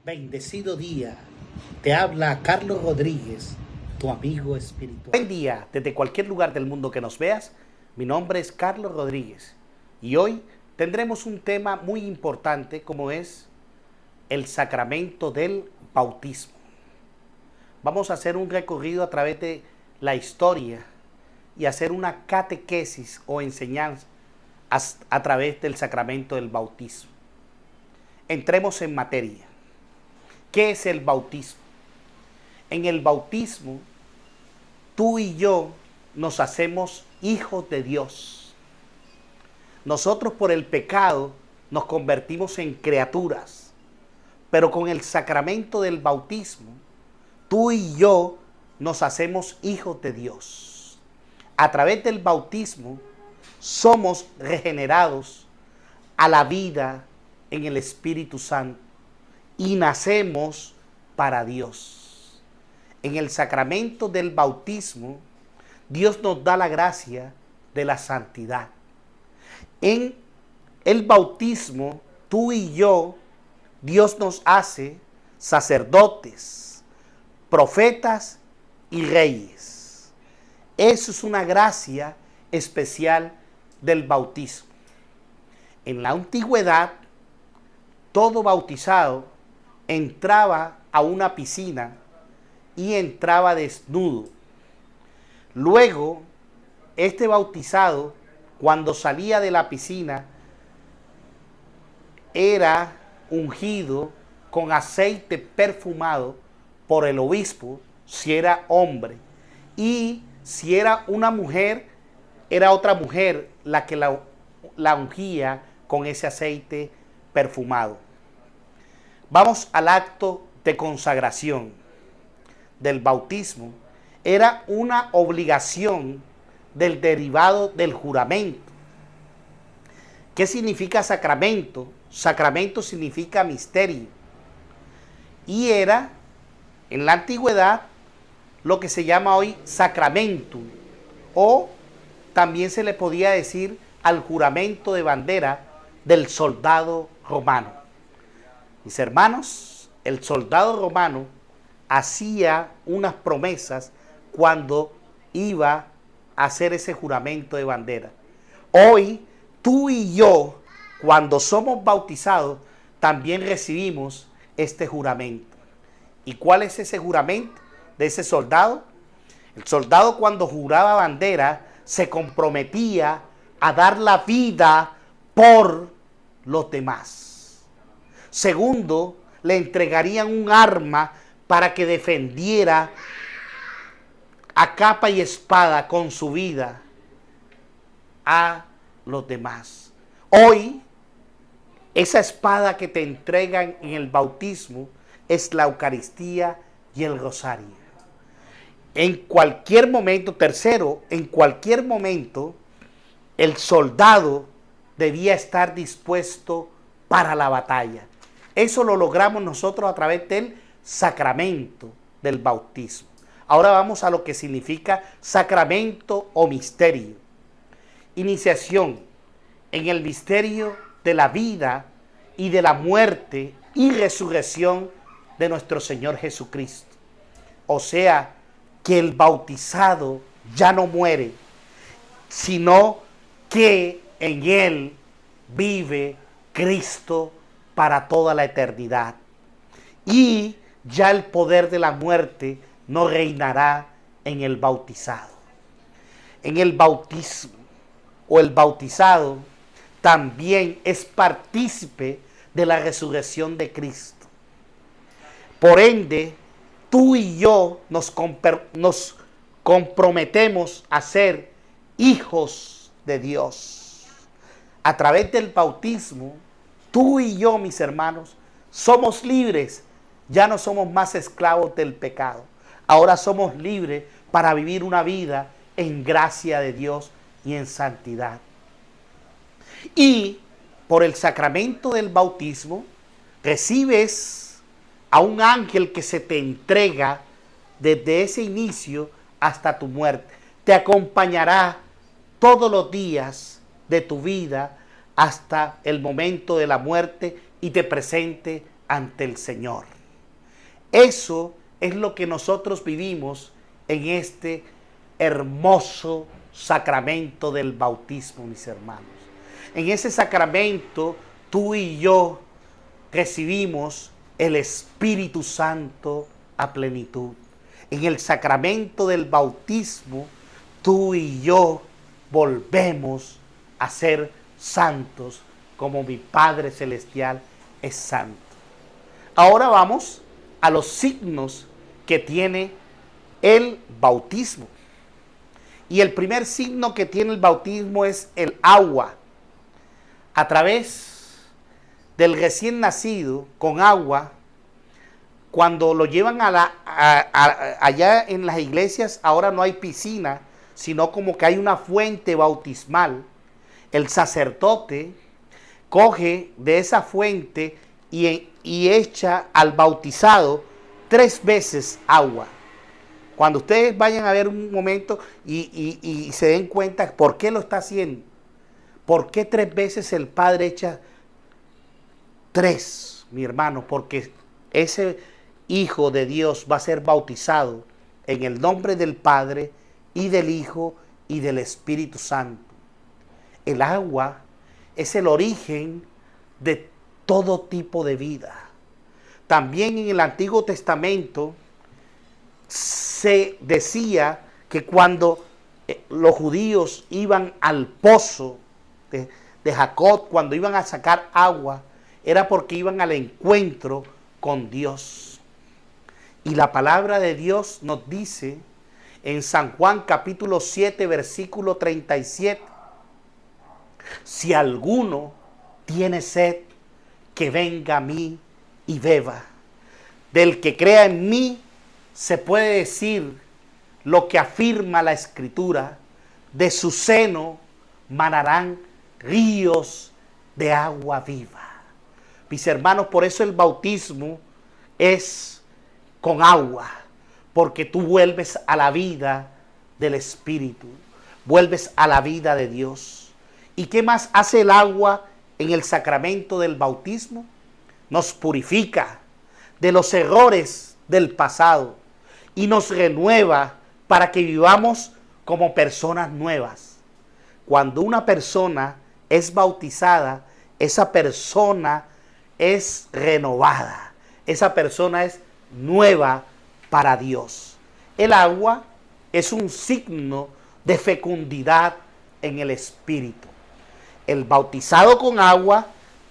Bendecido día. Te habla Carlos Rodríguez, tu amigo espiritual. Buen día, desde cualquier lugar del mundo que nos veas. Mi nombre es Carlos Rodríguez y hoy tendremos un tema muy importante como es el sacramento del bautismo. Vamos a hacer un recorrido a través de la historia y hacer una catequesis o enseñanza a través del sacramento del bautismo. Entremos en materia. ¿Qué es el bautismo? En el bautismo, tú y yo nos hacemos hijos de Dios. Nosotros por el pecado nos convertimos en criaturas, pero con el sacramento del bautismo, tú y yo nos hacemos hijos de Dios. A través del bautismo somos regenerados a la vida en el Espíritu Santo y nacemos para Dios. En el sacramento del bautismo, Dios nos da la gracia de la santidad. En el bautismo, tú y yo, Dios nos hace sacerdotes, profetas y reyes. Eso es una gracia especial del bautismo. En la antigüedad, todo bautizado entraba a una piscina y entraba desnudo. Luego, este bautizado, cuando salía de la piscina, era ungido con aceite perfumado por el obispo, si era hombre. Y si era una mujer, era otra mujer la que la ungía con ese aceite perfumado. Vamos al acto de consagración del bautismo. Era una obligación del derivado del juramento. ¿Qué significa sacramento? Sacramento significa misterio. Y era, en la antigüedad, lo que se llama hoy sacramentum, o también se le podía decir al juramento de bandera del soldado romano. Mis hermanos, el soldado romano hacía unas promesas cuando iba a hacer ese juramento de bandera. Hoy, tú y yo, cuando somos bautizados, también recibimos este juramento. ¿Y cuál es ese juramento de ese soldado? El soldado, cuando juraba bandera, se comprometía a dar la vida por los demás. Segundo, le entregarían un arma para que defendiera a capa y espada con su vida a los demás. Hoy, esa espada que te entregan en el bautismo es la Eucaristía y el rosario. En cualquier momento, tercero, en cualquier momento, el soldado debía estar dispuesto para la batalla. Eso lo logramos nosotros a través del sacramento del bautismo. Ahora vamos a lo que significa sacramento o misterio. Iniciación en el misterio de la vida y de la muerte y resurrección de nuestro Señor Jesucristo. O sea, que el bautizado ya no muere, sino que en él vive Cristo para toda la eternidad. Y ya el poder de la muerte no reinará en el bautizado. En el bautismo o el bautizado también es partícipe de la resurrección de Cristo. Por ende, tú y yo nos comprometemos a ser hijos de Dios. A través del bautismo, tú y yo, mis hermanos, somos libres. Ya no somos más esclavos del pecado. Ahora somos libres para vivir una vida en gracia de Dios y en santidad. Y por el sacramento del bautismo, recibes a un ángel que se te entrega desde ese inicio hasta tu muerte. Te acompañará todos los días de tu vida hasta el momento de la muerte y te presente ante el Señor. Eso es lo que nosotros vivimos en este hermoso sacramento del bautismo, mis hermanos. En ese sacramento, tú y yo recibimos el Espíritu Santo a plenitud. En el sacramento del bautismo, tú y yo volvemos a ser santos como mi Padre Celestial es santo. Ahora vamos a los signos que tiene el bautismo. Y el primer signo que tiene el bautismo es el agua. A través del recién nacido con agua, cuando lo llevan allá en las iglesias, ahora no hay piscina, sino como que hay una fuente bautismal. El sacerdote coge de esa fuente y echa al bautizado 3 veces agua. Cuando ustedes vayan a ver un momento y se den cuenta por qué lo está haciendo, por qué 3 veces el Padre echa 3, mi hermano, porque ese Hijo de Dios va a ser bautizado en el nombre del Padre y del Hijo y del Espíritu Santo. El agua es el origen de todo tipo de vida. También en el Antiguo Testamento se decía que cuando los judíos iban al pozo de Jacob, cuando iban a sacar agua, era porque iban al encuentro con Dios. Y la palabra de Dios nos dice en San Juan capítulo 7, versículo 37, si alguno tiene sed, que venga a mí y beba. Del que crea en mí, se puede decir lo que afirma la Escritura, de su seno manarán ríos de agua viva. Mis hermanos, por eso el bautismo es con agua, porque tú vuelves a la vida del Espíritu, vuelves a la vida de Dios. ¿Y qué más hace el agua en el sacramento del bautismo? Nos purifica de los errores del pasado y nos renueva para que vivamos como personas nuevas. Cuando una persona es bautizada, esa persona es renovada, esa persona es nueva para Dios. El agua es un signo de fecundidad en el Espíritu. El bautizado con agua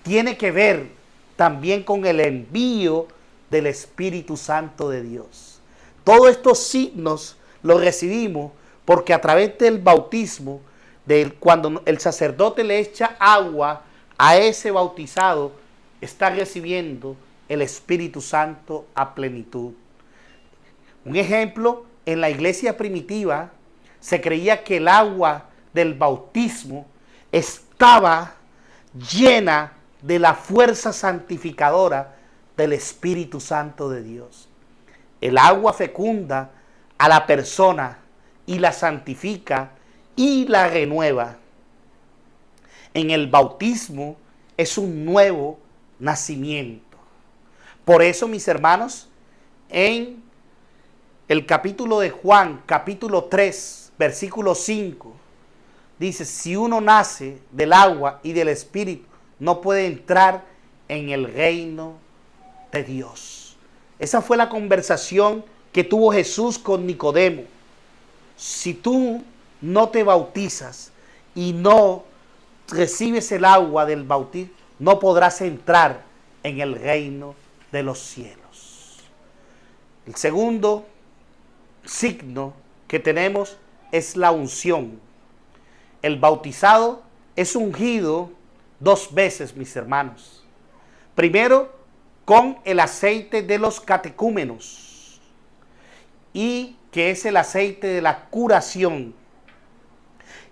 tiene que ver también con el envío del Espíritu Santo de Dios. Todos estos signos los recibimos porque a través del bautismo, cuando el sacerdote le echa agua a ese bautizado, está recibiendo el Espíritu Santo a plenitud. Un ejemplo, en la iglesia primitiva se creía que el agua del bautismo estaba llena de la fuerza santificadora del Espíritu Santo de Dios. El agua fecunda a la persona y la santifica y la renueva. En el bautismo es un nuevo nacimiento. Por eso, mis hermanos, en el capítulo de Juan, capítulo 3, versículo 5, dice, si uno nace del agua y del Espíritu, no puede entrar en el reino de Dios. Esa fue la conversación que tuvo Jesús con Nicodemo. Si tú no te bautizas y no recibes el agua del bautismo, no podrás entrar en el reino de los cielos. El segundo signo que tenemos es la unción. El bautizado es ungido 2 veces, mis hermanos. Primero, con el aceite de los catecúmenos, y que es el aceite de la curación,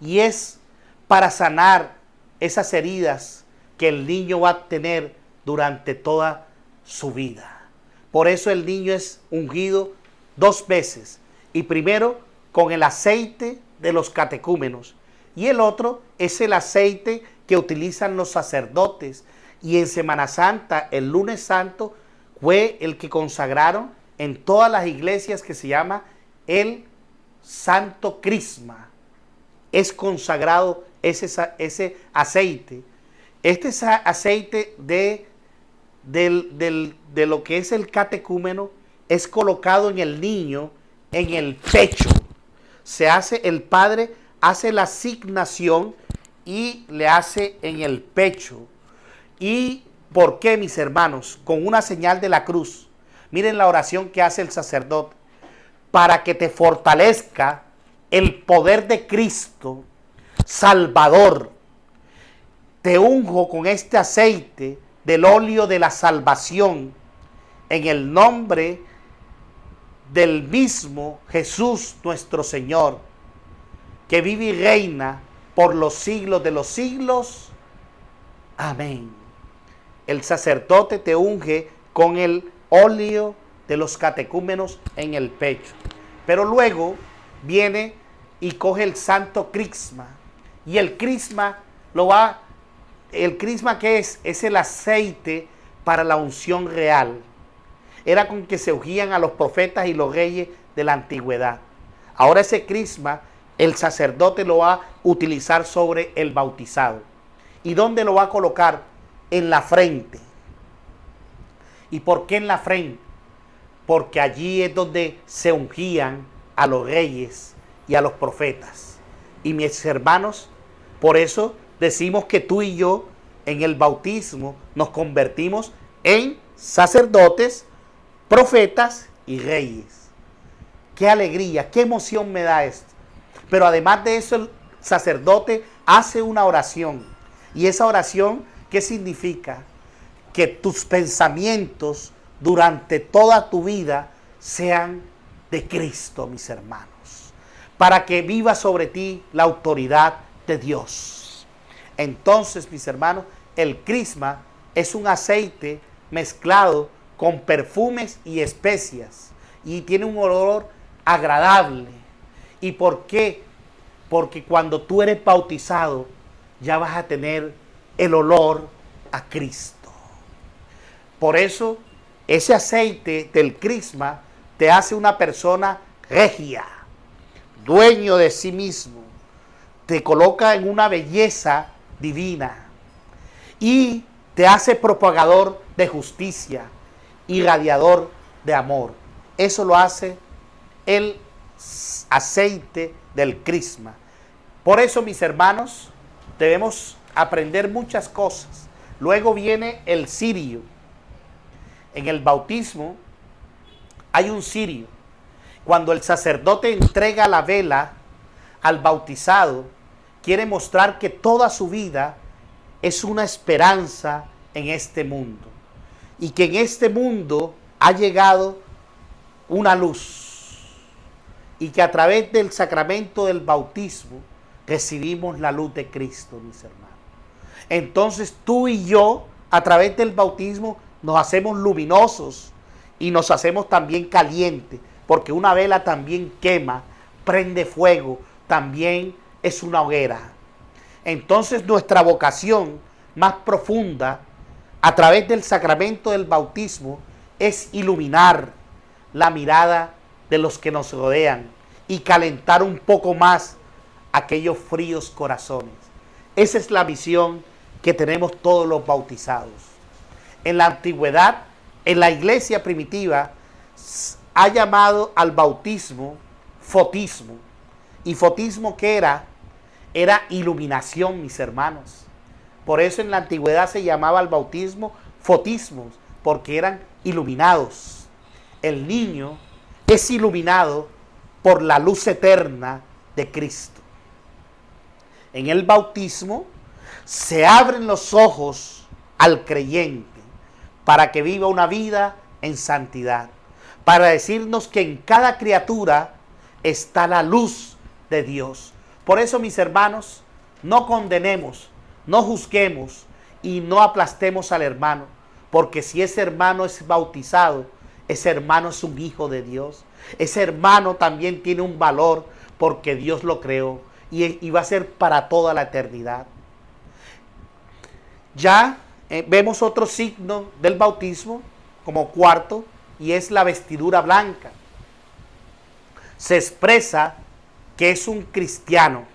y es para sanar esas heridas que el niño va a tener durante toda su vida. Por eso el niño es ungido 2 veces, y primero con el aceite de los catecúmenos, y el otro es el aceite que utilizan los sacerdotes, y en Semana Santa, el lunes santo, fue el que consagraron en todas las iglesias, que se llama el Santo Crisma. Es consagrado ese aceite. Este es aceite de lo que es el catecúmeno, es colocado en el niño, en el pecho. El padre hace la asignación y le hace en el pecho. ¿Y por qué, mis hermanos? Con una señal de la cruz. Miren la oración que hace el sacerdote. Para que te fortalezca el poder de Cristo, Salvador. Te unjo con este aceite del óleo de la salvación, en el nombre del mismo Jesús nuestro Señor, que vive y reina por los siglos de los siglos. Amén. El sacerdote te unge con el óleo de los catecúmenos en el pecho. Pero luego viene y coge el santo crisma. Y el crisma ¿qué es? Es el aceite para la unción real. Era con que se ungían a los profetas y los reyes de la antigüedad. Ahora ese crisma el sacerdote lo va a utilizar sobre el bautizado. ¿Y dónde lo va a colocar? En la frente. ¿Y por qué en la frente? Porque allí es donde se ungían a los reyes y a los profetas. Y mis hermanos, por eso decimos que tú y yo en el bautismo nos convertimos en sacerdotes, profetas y reyes. Qué alegría, qué emoción me da esto. Pero además de eso, el sacerdote hace una oración. Y esa oración, ¿qué significa? Que tus pensamientos durante toda tu vida sean de Cristo, mis hermanos, para que viva sobre ti la autoridad de Dios. Entonces, mis hermanos, el crisma es un aceite mezclado con perfumes y especias y tiene un olor agradable. ¿Y por qué? Porque cuando tú eres bautizado ya vas a tener el olor a Cristo. Por eso ese aceite del crisma te hace una persona regia, dueño de sí mismo, te coloca en una belleza divina y te hace propagador de justicia, irradiador de amor. Eso lo hace el aceite del crisma. Por eso, mis hermanos, debemos aprender muchas cosas. Luego viene el cirio. En el bautismo hay un cirio. Cuando el sacerdote entrega la vela al bautizado, quiere mostrar que toda su vida es una esperanza en este mundo. Y que en este mundo ha llegado una luz. Y que a través del sacramento del bautismo recibimos la luz de Cristo, mis hermanos. Entonces tú y yo, a través del bautismo, nos hacemos luminosos y nos hacemos también calientes, porque una vela también quema, prende fuego, también es una hoguera. Entonces nuestra vocación más profunda, a través del sacramento del bautismo, es iluminar la mirada de los que nos rodean y calentar un poco más aquellos fríos corazones. Esa es la misión que tenemos todos los bautizados. En la antigüedad, en la iglesia primitiva, ha llamado al bautismo fotismo. ¿Y fotismo qué era? Era iluminación, mis hermanos. Por eso en la antigüedad se llamaba al bautismo fotismos, porque eran iluminados. El niño es iluminado por la luz eterna de Cristo. En el bautismo se abren los ojos al creyente para que viva una vida en santidad, para decirnos que en cada criatura está la luz de Dios. Por eso, mis hermanos, no condenemos, no juzguemos y no aplastemos al hermano, porque si ese hermano es bautizado, ese hermano es un hijo de Dios. Ese hermano también tiene un valor porque Dios lo creó y va a ser para toda la eternidad. Ya vemos otro signo del bautismo, como cuarto, y es la vestidura blanca. Se expresa que es un cristiano.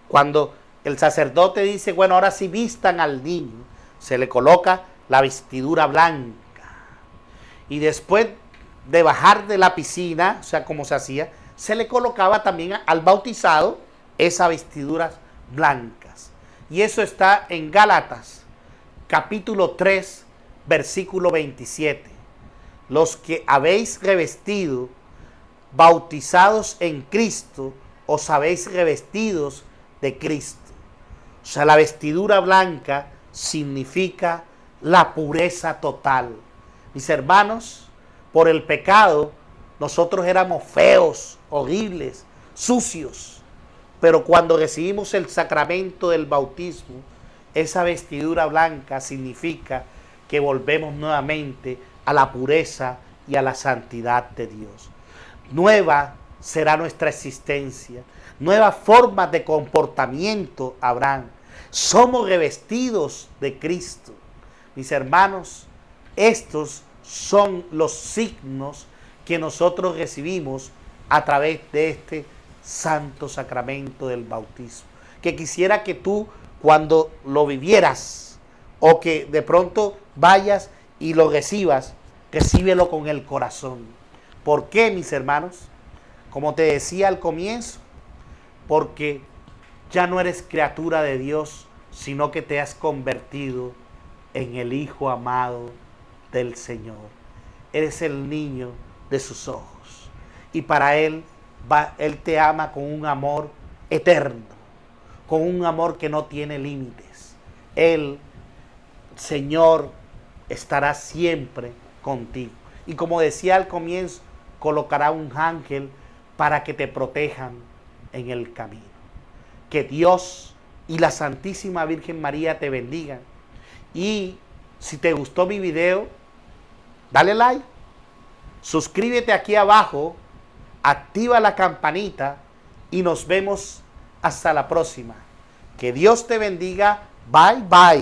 Cuando el sacerdote dice, bueno, ahora sí vistan al niño, se le coloca la vestidura blanca. Y después de bajar de la piscina, o sea, como se hacía, se le colocaba también al bautizado esas vestiduras blancas. Y eso está en Gálatas, capítulo 3, versículo 27. Los que habéis revestido, bautizados en Cristo, os habéis revestidos de Cristo. O sea, la vestidura blanca significa la pureza total. Mis hermanos, por el pecado, nosotros éramos feos, horribles, sucios. Pero cuando recibimos el sacramento del bautismo, esa vestidura blanca significa que volvemos nuevamente a la pureza y a la santidad de Dios. Nueva será nuestra existencia, nuevas formas de comportamiento habrán. Somos revestidos de Cristo. Mis hermanos, estos son los signos que nosotros recibimos a través de este santo sacramento del bautismo. Que quisiera que tú, cuando lo vivieras, o que de pronto vayas y lo recibas, recíbelo con el corazón. ¿Por qué, mis hermanos? Como te decía al comienzo, porque ya no eres criatura de Dios, sino que te has convertido en el Hijo amado del Señor. Eres el niño de sus ojos. Y para Él te ama con un amor eterno, con un amor que no tiene límites. Él, Señor, estará siempre contigo. Y como decía al comienzo, colocará un ángel para que te protejan en el camino. Que Dios y la Santísima Virgen María te bendigan. Y si te gustó mi video, dale like, suscríbete aquí abajo, activa la campanita y nos vemos hasta la próxima. Que Dios te bendiga. Bye, bye.